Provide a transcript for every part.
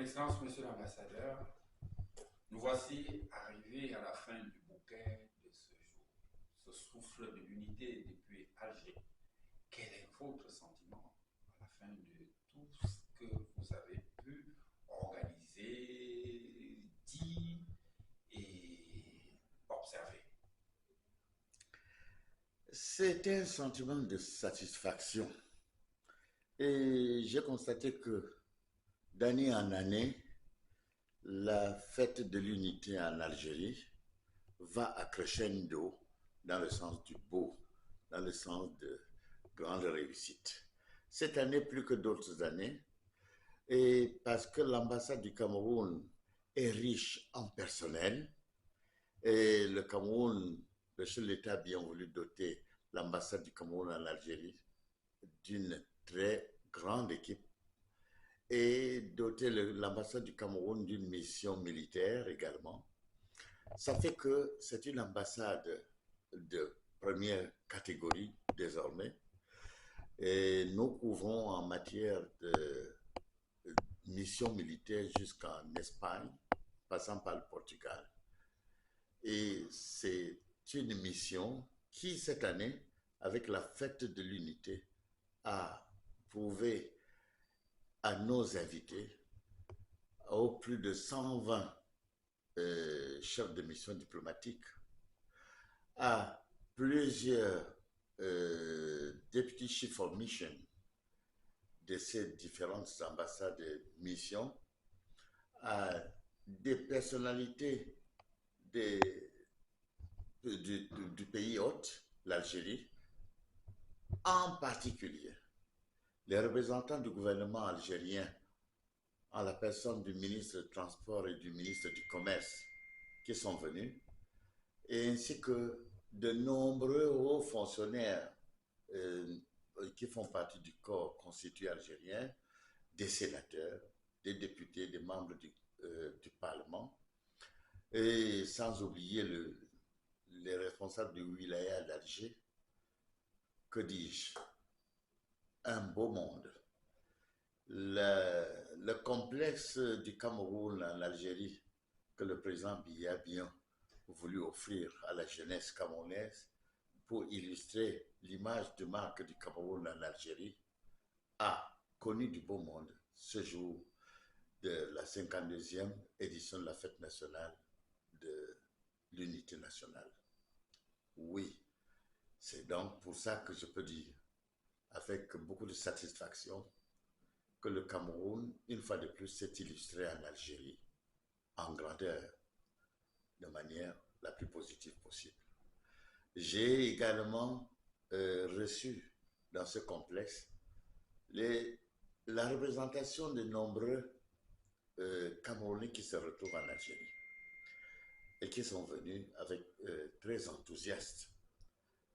Excellence, Monsieur l'Ambassadeur, nous voici arrivés à la fin du bouquet de ce jour, ce souffle de l'unité depuis Alger. Quel est votre sentiment à la fin de tout ce que vous avez pu organiser, dire et observer? C'est un sentiment de satisfaction. Et j'ai constaté que d'année en année, la fête de l'unité en Algérie va à crescendo dans le sens du beau, dans le sens de grande réussite. Cette année, plus que d'autres années, et parce que l'ambassade du Cameroun est riche en personnel, et le Cameroun, le chef de l'État a bien voulu doter l'ambassade du Cameroun en Algérie d'une très grande équipe et doter l'ambassade du Cameroun d'une mission militaire également. Ça fait que c'est une ambassade de première catégorie désormais. Et nous couvrons en matière de mission militaire jusqu'en Espagne, passant par le Portugal. Et c'est une mission qui, cette année, avec la fête de l'unité, a prouvé à nos invités, aux plus de 120 chefs de mission diplomatique, à plusieurs deputy chief of mission de ces différentes ambassades et missions, à des personnalités des, du pays hôte, l'Algérie, en particulier les représentants du gouvernement algérien, en la personne du ministre des Transports et du ministre du Commerce, qui sont venus, et ainsi que de nombreux hauts fonctionnaires euh, qui font partie du corps constitué algérien, des sénateurs, des députés, des membres du Parlement, et sans oublier les responsables du wilaya d'Alger. Que dis-je? Un beau monde. Le complexe du Cameroun en Algérie que le président Biya a bien voulu offrir à la jeunesse camerounaise pour illustrer l'image de marque du Cameroun en Algérie a connu du beau monde ce jour de la 52e édition de la fête nationale de l'unité nationale. Oui, c'est donc pour ça que je peux dire avec beaucoup de satisfaction que le Cameroun, une fois de plus, s'est illustré en Algérie en grandeur, de manière la plus positive possible. J'ai également reçu dans ce complexe la représentation de nombreux Camerounais qui se retrouvent en Algérie et qui sont venus avec très enthousiastes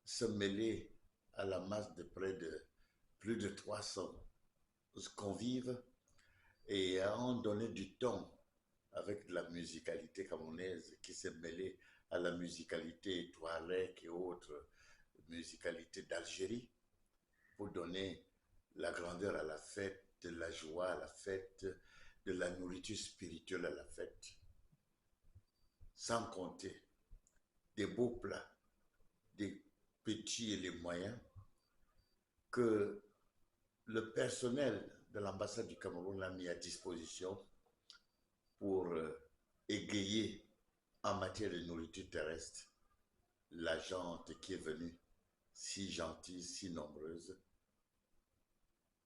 se mêler à la masse de près de plus de 300 convives et ont donné du ton avec de la musicalité camerounaise qui s'est mêlée à la musicalité touareg et autres musicalités d'Algérie pour donner la grandeur à la fête, de la joie à la fête, de la nourriture spirituelle à la fête. Sans compter des beaux plats, des petits et les moyens que le personnel de l'ambassade du Cameroun a mis à disposition pour égayer en matière de nourriture terrestre la gente qui est venue, si gentille, si nombreuse,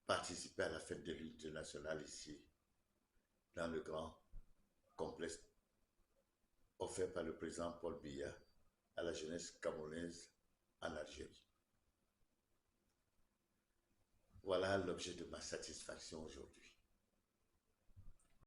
participer à la fête de l'unité nationale ici, dans le grand complexe offert par le président Paul Biya à la jeunesse camerounaise en Algérie. Voilà l'objet de ma satisfaction aujourd'hui.